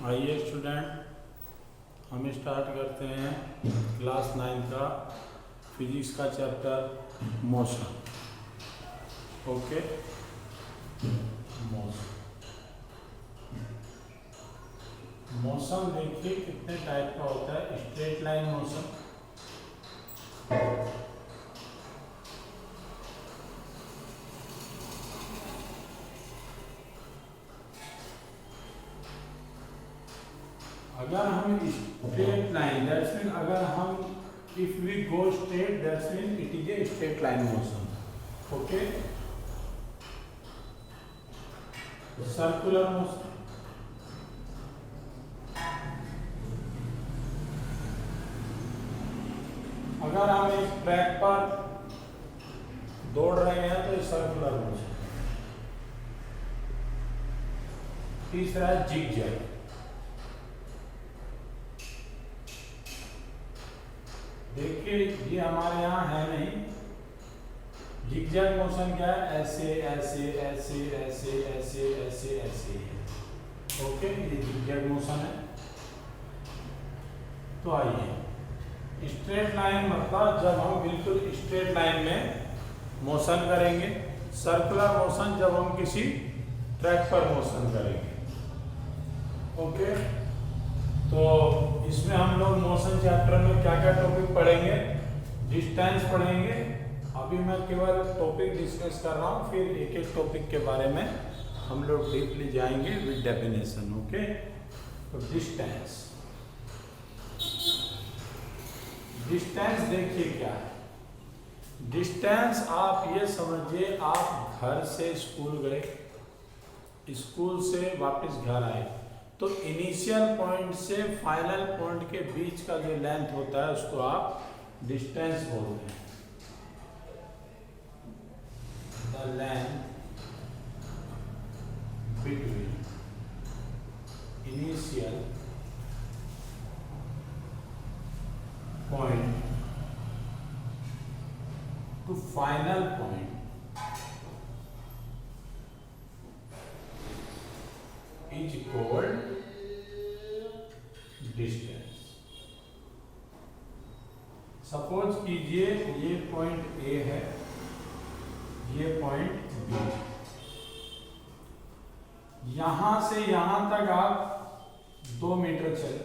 आइए स्टूडेंट, हम स्टार्ट करते हैं क्लास 9 का फिजिक्स का chapter motion. Okay, motion motion देखिए कितने टाइप का होता है। स्ट्रेट लाइन मोशन, अगर हम स्ट्रेट लाइन दैट्स मीन अगर हम if we go straight that's mean it is a straight line motion. Okay, circular motion, अगर हम एक ट्रैक पर दौड़ रहे हैं तो सर्कुलर मोशन। तीसरा है जिगजैग, देखिए ये हमारे यहाँ है नहीं। जिगजैग मोशन क्या है? ऐसे ऐसे ऐसे ऐसे ऐसे ऐसे ऐसे। ओके, ये जिगजैग मोशन है। तो आइए, स्ट्रेट लाइन मतलब जब हम बिल्कुल स्ट्रेट लाइन में मोशन करेंगे। सर्कुलर मोशन जब हम किसी ट्रैक पर मोशन करेंगे। ओके, तो इसमें हम लोग मोशन चैप्टर में क्या क्या टॉपिक पढ़ेंगे? डिस्टेंस पढ़ेंगे। अभी मैं केवल टॉपिक डिस्कस कर रहा हूँ, फिर एक एक टॉपिक के बारे में हम लोग डीपली जाएंगे विद डेफिनेशन। ओके, तो डिस्टेंस देखिए क्या है। डिस्टेंस आप ये समझिए, आप घर से स्कूल गए, स्कूल से वापस घर आए, तो इनिशियल पॉइंट से फाइनल पॉइंट के बीच का जो लेंथ होता है उसको आप डिस्टेंस बोलते हैं। The length between initial point two final point is called distance. Suppose कीजिए ये पॉइंट ए है, ये पॉइंट बी, यहां से यहां तक आप 2 मीटर चले,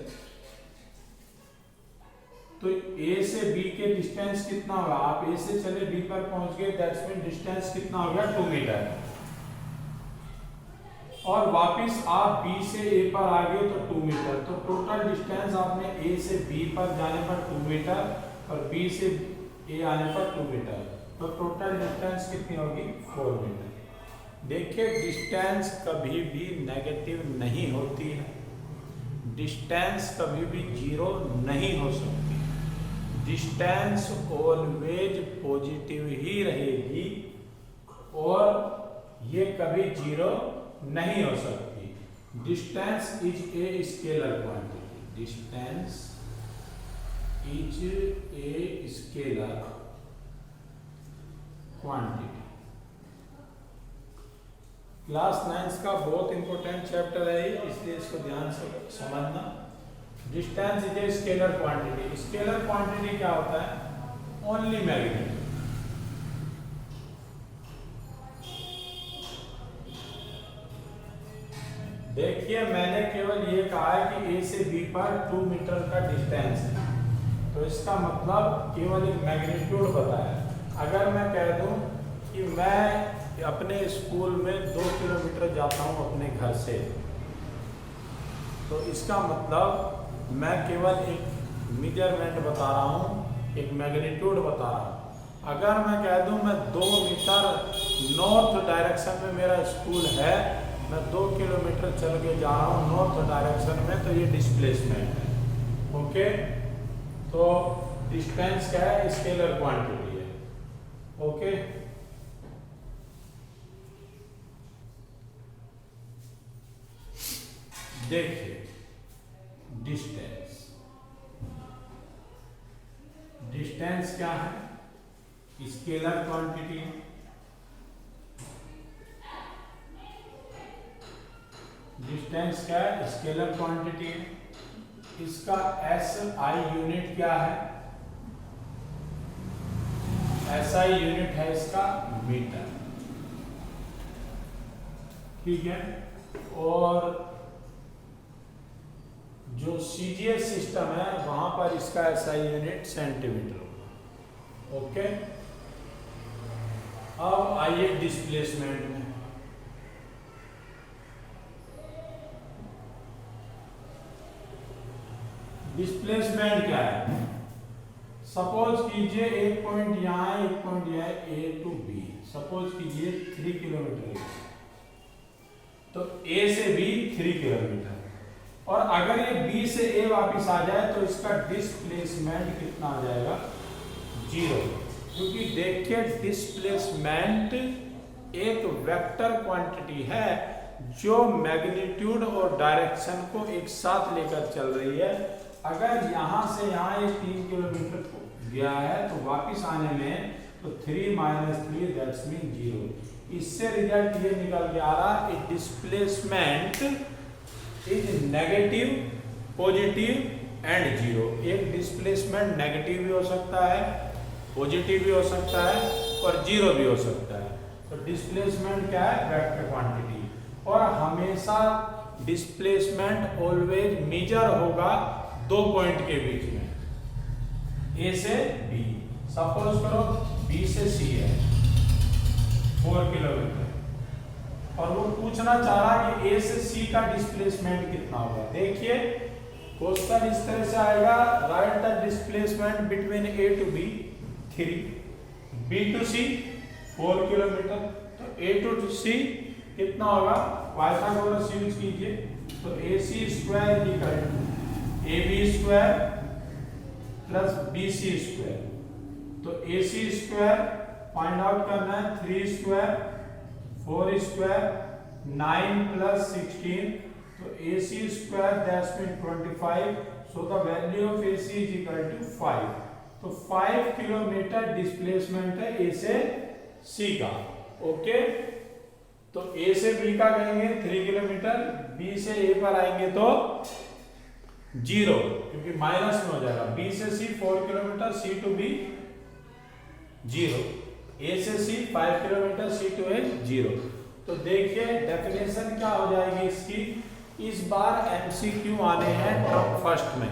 तो ए से बी के डिस्टेंस कितना होगा? आप ए से चले बी पर पहुंच गए, दैट्स मीन डिस्टेंस कितना हो गया? 2 मीटर। और वापिस आप बी से ए पर आ गए तो 2 मीटर। तो टोटल डिस्टेंस आपने ए से बी पर जाने पर 2 मीटर और बी से ए आने पर 2 मीटर, तो टोटल डिस्टेंस कितनी होगी? 4 मीटर। देखिए, डिस्टेंस कभी भी नेगेटिव नहीं होती है, डिस्टेंस कभी भी जीरो नहीं हो सकती। डिस्टेंस ऑलवेज पॉजिटिव ही रहेगी और ये कभी जीरो नहीं हो सकती। Distance is a scalar quantity, distance is a scalar quantity. Class 9 का बहुत इंपॉर्टेंट चैप्टर है, इसलिए इसको ध्यान से समझना। Distance is a scalar quantity. Scalar quantity क्या होता है? Only magnitude. देखिए, मैंने केवल ये कहा है कि ए से बी पर 2 मीटर का डिस्टेंस है, तो इसका मतलब केवल एक मैग्नीट्यूड बताया। अगर मैं कह दूं कि मैं अपने स्कूल में 2 किलोमीटर जाता हूं अपने घर से, तो इसका मतलब मैं केवल एक मेजरमेंट बता रहा हूं, एक मैग्नीट्यूड बता रहा हूं। अगर मैं कह दूं मैं 2 मीटर नॉर्थ डायरेक्शन में मेरा स्कूल है, मैं 2 किलोमीटर चल के जा रहा हूँ नॉर्थ डायरेक्शन में, तो ये डिस्प्लेसमेंट है। ओके, तो डिस्टेंस क्या है? स्केलर क्वांटिटी है। ओके, देखिए डिस्टेंस क्या है? स्केलर क्वांटिटी है। डिस्टेंस क्या है, स्केलर क्वांटिटी है। इसका एसआई यूनिट क्या है, एसआई यूनिट है इसका मीटर, ठीक है। और जो सीजीएस सिस्टम है वहां पर इसका एसआई यूनिट सेंटीमीटर होगा, ओके। अब आइए डिस्प्लेसमेंट में। डिस्प्लेसमेंट क्या है, सपोज कीजिए एक पॉइंट यहां है, एक पॉइंट यहां है, ए टू बी, सपोज कीजिए 3 किलोमीटर, तो ए से बी 3 किलोमीटर, और अगर ये बी से ए वापस आ जाए तो इसका डिस्प्लेसमेंट कितना आ जाएगा, 0। क्योंकि देखिए डिस्प्लेसमेंट एक वेक्टर क्वांटिटी है जो मैग्नीट्यूड और डायरेक्शन को एक साथ लेकर चल रही है। अगर यहां से यहां ये 3 किलोमीटर गया है तो वापस आने में तो 3 - 3 दैट्स मीन 0। इससे रिजल्ट ये निकल के आ रहा है कि displacement is negative, positive and 0। एक डिस्प्लेसमेंट नेगेटिव भी हो सकता है, पॉजिटिव भी हो सकता है और 0 भी हो सकता है। तो डिस्प्लेसमेंट क्या है, वेक्टर क्वांटिटी, और हमेशा डिस्प्लेसमेंट ऑलवेज मेजर होगा 2 पॉइंट के बीच में, ए से बी। सपोज करो बी से सी है 4 किलोमीटर, और वो पूछना चाह रहा कि ए से सी का डिस्प्लेसमेंट कितना होगा। देखिए क्वेश्चन इस तरह से आएगा, right the displacement between A to B 3, B to C 4 kilometre, तो ए टू सी कितना होगा, पाइथागोरस यूज कीजिए, तो AC square equal to AB square plus BC square, तो AC स्क्वायर फाइंड आउट करना है, 3 स्क्वायर 4 स्क्वायर 9 + 16, तो AC square that's mean 25, so the value of AC is equal to 5। तो 5 kilometre displacement है A से C का, okay. तो A से B का कहेंगे 3 किलोमीटर, B से A पर आएंगे तो 0, क्योंकि माइनस में हो जाएगा। B से C 4 kilometre, C to B 0, A से C 5 kilometre, C to A 0। तो देखिए डेफिनेशन क्या हो जाएगी इसकी, इस बार MCQ आने हैं टर्म फर्स्ट में,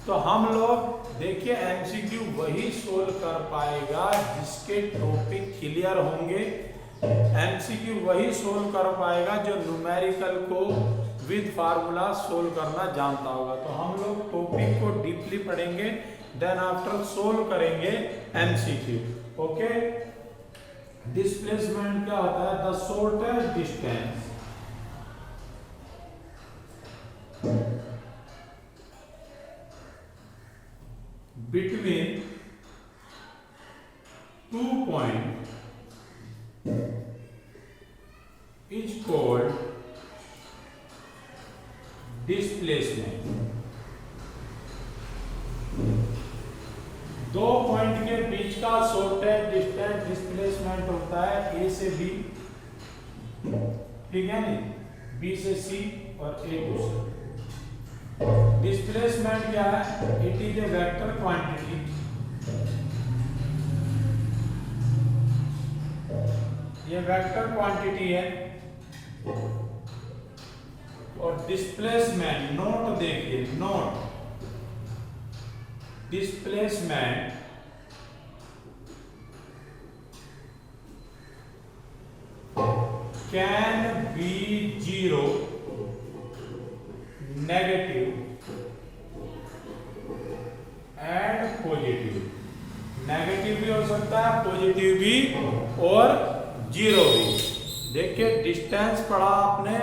तो हम लोग देखिए MCQ वही सोल्व कर पाएगा जिसके टॉपिक क्लियर होंगे। MCQ वही सोल्व कर पाएगा जो न्यूमेरिकल को विद फार्मूला सोल्व करना जानता होगा। तो हम लोग टॉपिक को डीपली पढ़ेंगे, देन आफ्टर सोल्व करेंगे MCQ, ओके। डिस्प्लेसमेंट क्या होता है, the shortest distance between 2 point is called displacement। 2 point के बीच का शॉर्टेस्ट डिस्टेंस डिस्प्लेसमेंट होता है A से B, ठीक है नहीं, B से C और A टू C। डिस्प्लेसमेंट क्या है, it is A vector quantity, ये वेक्टर क्वांटिटी है, और डिस्प्लेसमेंट नोट देखिए, note displacement can be 0, negative and positive. Negative भी हो सकता है, पॉजिटिव भी और 0 भी। देखिए डिस्टेंस पढ़ा आपने,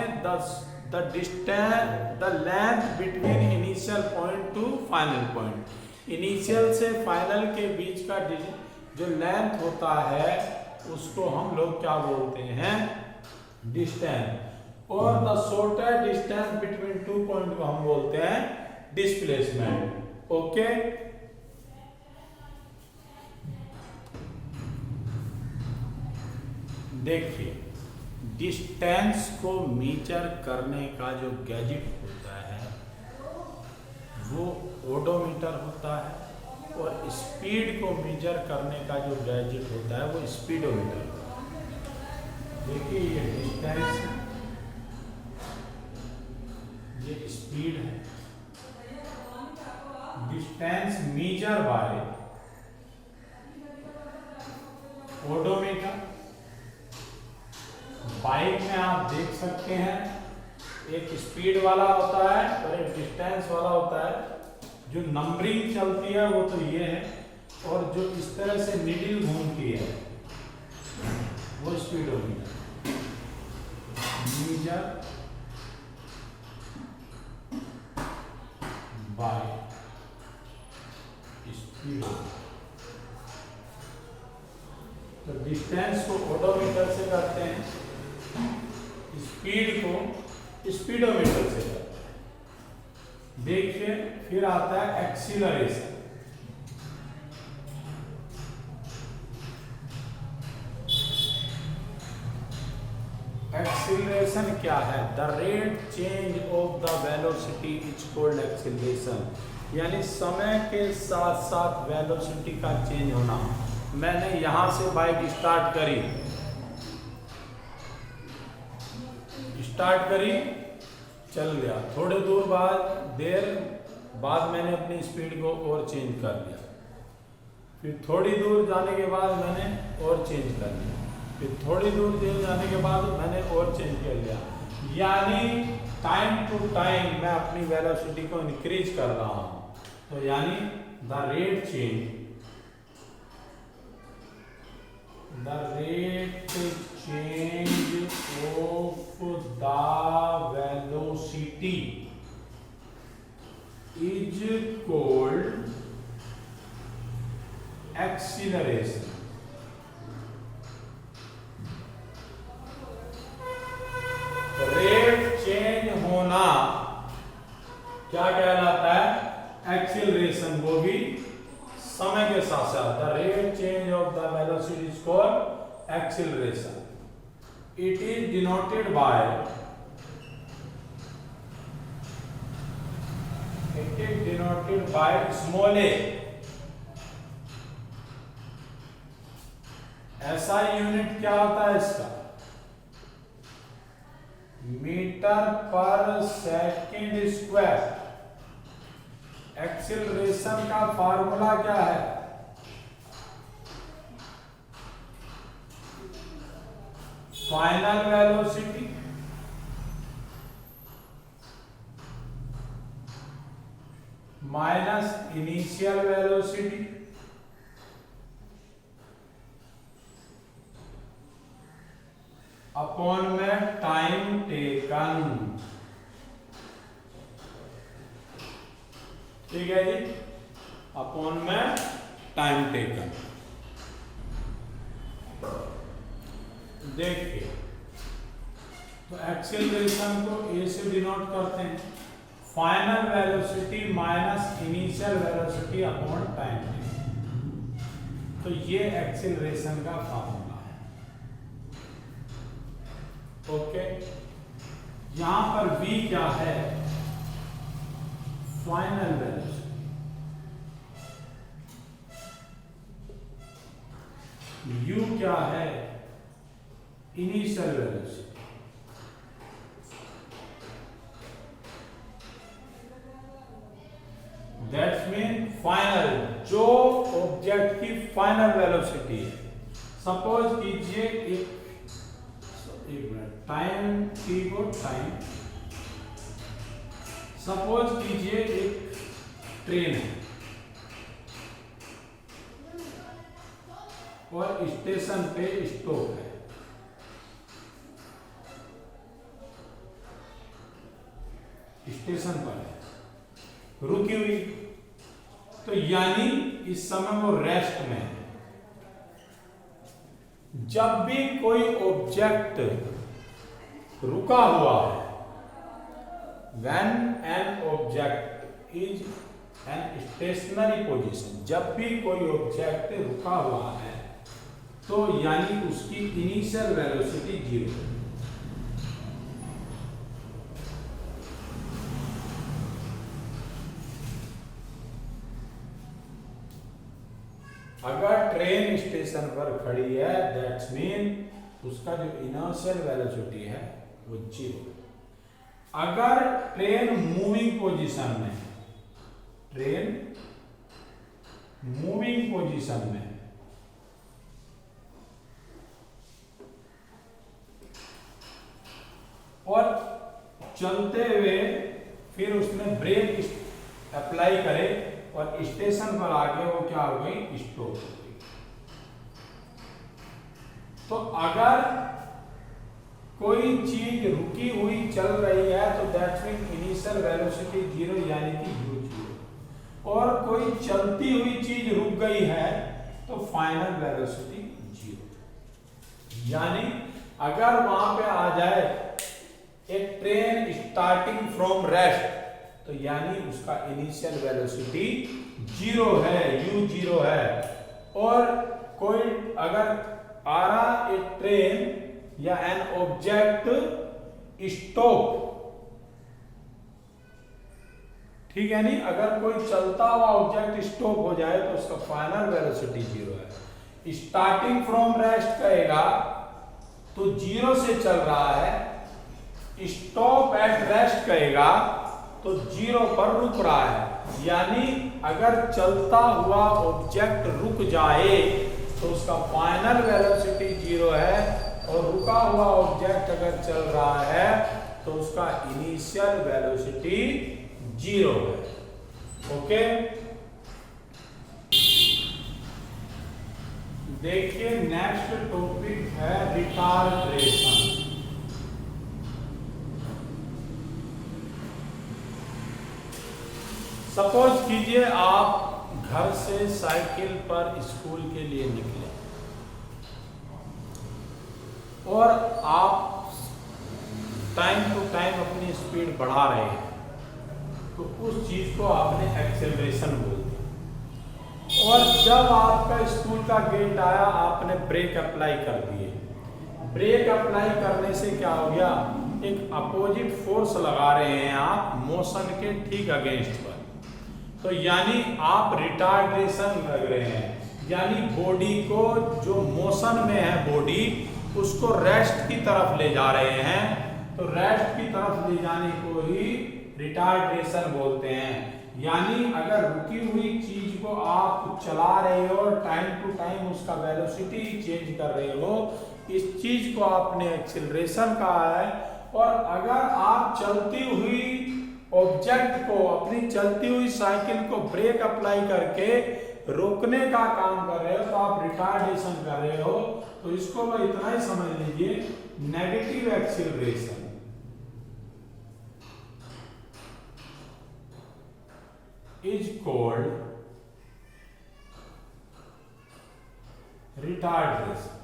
the distance the length between initial point two final point. Initial से फाइनल के बीच का जो लेंथ होता है उसको हम लोग क्या बोलते हैं, डिस्टेंस। और the shortest distance between 2 point को हम बोलते हैं डिस्प्लेसमेंट, ओके। देखिए डिस्टेंस को मेजर करने का जो गैजेट होता है वो ओडोमीटर होता है, और स्पीड को मेजर करने का जो गैजेट होता है वो स्पीडोमीटर होता है। देखिए ये डिस्टेंस है, ये स्पीड है। Distance measure by odometer. Bike में आप देख सकते हैं एक स्पीड वाला होता है और एक डिस्टेंस वाला होता है। जो नंबरिंग चलती है वो तो ये है, और जो इस तरह से नीडल घूमती है वो स्पीडोमीटर। Measure by speed. तो डिस्टेंस को ओडोमीटर से करते हैं, स्पीड को स्पीडोमीटर से करते हैं। देखिए फिर आता है एक्सीलरेशन। एक्सीलरेशन क्या है? The rate change of the velocity is called acceleration, यानी समय के साथ साथ वेलोसिटी का चेंज होना। मैंने यहां से बाइक स्टार्ट करी, चल गया। थोड़े दूर देर बाद मैंने अपनी स्पीड को और चेंज कर दिया, फिर थोड़ी दूर जाने के बाद मैंने और चेंज कर लिया, फिर थोड़ी दूर जाने के बाद मैंने और चेंज कर लिया। यानी टाइम टू टाइम मैं अपनी वेलोसिटी को इंक्रीज कर रहा हूं। तो यानी the rate change of the velocity is called acceleration. Rate change होना क्या कहलाता है? एक्सीलरेशन। वो भी समय के साथ साथ। The rate change of the velocity is called acceleration. It is denoted by small a. ऐसा यूनिट क्या होता है इसका? Metre per second square. Acceleration का फार्मूला क्या है? Final velocity minus initial velocity upon में टाइम टेकन। ठीक है जी, अपॉन में टाइम टेकन। देखिए तो एक्सीलरेशन को ए से डिनोट करते हैं, final velocity minus initial velocity upon time taken. तो ये एक्सीलरेशन का फॉर्मूला है। ओके, यहां पर v क्या है? Final velocity. u क्या है? Initial velocity. That's mean final, जो ऑब्जेक्ट की फाइनल वेलोसिटी है। सपोज कीजिए एक मिनट, टाइम t को टाइम, सपोज कीजिए एक ट्रेन है और स्टेशन पे स्टॉप है। स्टेशन पर है, रुकी हुई। तो यानी इस समय वो रेस्ट में है। जब भी कोई ऑब्जेक्ट रुका हुआ है, when an object is an stationary position, जब भी कोई ऑब्जेक्ट रुका हुआ है तो यानी उसकी इनिशियल वेलोसिटी 0 है। अगर ट्रेन स्टेशन पर खड़ी है दैट्स मीन उसका जो इनर्शियल वेलोसिटी है वो 0। अगर ट्रेन मूविंग पोजीशन में, ट्रेन मूविंग पोजीशन में और चलते हुए फिर उसने ब्रेक अप्लाई करे और स्टेशन पर आके वो क्या हो गई, स्टॉप हो गई। तो अगर कोई चीज रुकी हुई चल रही है तो दैट्स मीन इनिशियल वेलोसिटी 0 यानी कि u 0, और कोई चलती हुई चीज रुक गई है तो फाइनल वेलोसिटी 0। यानी अगर वहां पे आ जाए एक ट्रेन स्टार्टिंग फ्रॉम रेस्ट तो यानी उसका इनिशियल वेलोसिटी 0 है, u 0 है। और कोई अगर आ रहा एक ट्रेन या एन ऑब्जेक्ट स्टॉप, ठीक है नहीं, अगर कोई चलता हुआ ऑब्जेक्ट स्टॉप हो जाए तो उसका फाइनल वेलोसिटी 0 है। स्टार्टिंग फ्रॉम रेस्ट कहेगा तो 0 से चल रहा है, स्टॉप एट रेस्ट कहेगा तो 0 पर रुक रहा है। यानी अगर चलता हुआ ऑब्जेक्ट रुक जाए तो उसका फाइनल वेलोसिटी 0 है, और रुका हुआ ऑब्जेक्ट अगर चल रहा है तो उसका इनिशियल वेलोसिटी 0 है। ओके, देखिए नेक्स्ट टॉपिक है रिटार्डेशन। सपोज कीजिए आप घर से साइकिल पर स्कूल के लिए निकले और आप टाइम टू टाइम अपनी स्पीड बढ़ा रहे हैं, तो उस चीज को आपने एक्सेलरेशन बोल दिया। और जब आपका स्कूल का गेट आया आपने ब्रेक अप्लाई कर दिए। ब्रेक अप्लाई करने से क्या हो गया, एक अपोजिट फोर्स लगा रहे हैं आप मोशन के ठीक अगेंस्ट पर, तो यानी आप रिटार्डेशन लग रहे हैं। यानी बॉडी को जो मोशन में है बॉडी उसको रेस्ट की तरफ ले जा रहे हैं, तो रेस्ट की तरफ ले जाने को ही रिटार्डेशन बोलते हैं। यानी अगर रुकी हुई चीज को आप चला रहे हो और टाइम टू टाइम उसका वेलोसिटी चेंज कर रहे हो, इस चीज को आपने एक्सीलरेशन कहा है। और अगर आप चलती हुई ऑब्जेक्ट को, अपनी चलती हुई साइकिल को ब्रेक अप्लाई करके रोकने का काम कर रहे हो तो आप रिटार्डेशन कर रहे हो। तो इसको मैं इतना ही समझ लीजिए, negative acceleration is called retardation.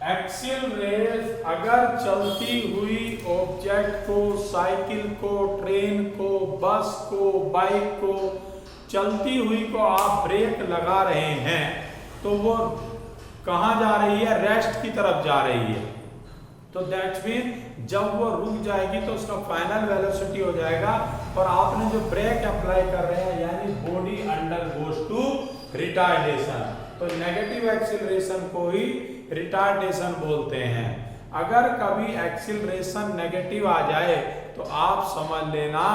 Accelerate अगर चलती हुई ऑब्जेक्ट को, साइकिल को, ट्रेन को, बस को, बाइक को, चलती हुई को आप ब्रेक लगा रहे हैं तो वो कहां जा रही है, रेस्ट की तरफ जा रही है। तो दैट्स मीन जब वो रुक जाएगी तो उसका फाइनल वेलोसिटी हो जाएगा। और आपने जो ब्रेक अप्लाई कर रहे हैं यानी body undergoes to retardation, तो नेगेटिव एक्सीलरेशन को ही रिटार्डेशन बोलते हैं। अगर कभी एक्सीलरेशन नेगेटिव आ जाए तो आप समझ लेना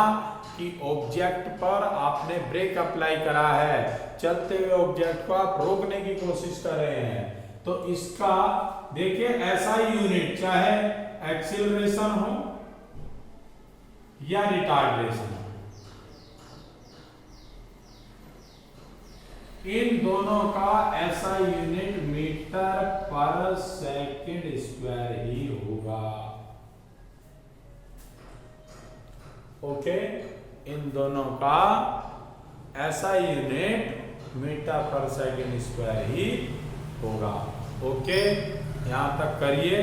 कि ऑब्जेक्ट पर आपने ब्रेक अप्लाई करा है, चलते हुए ऑब्जेक्ट को आप रोकने की कोशिश कर रहे हैं। तो इसका देखिए ऐसा ही यूनिट, चाहे एक्सीलरेशन हो या रिटार्डेशन, इन दोनों का ऐसा यूनिट मीटर पर सेकंड स्क्वायर ही होगा। ओके, इन दोनों का ऐसा यूनिट मीटर पर सेकंड स्क्वायर ही होगा। ओके, यहां तक करिए।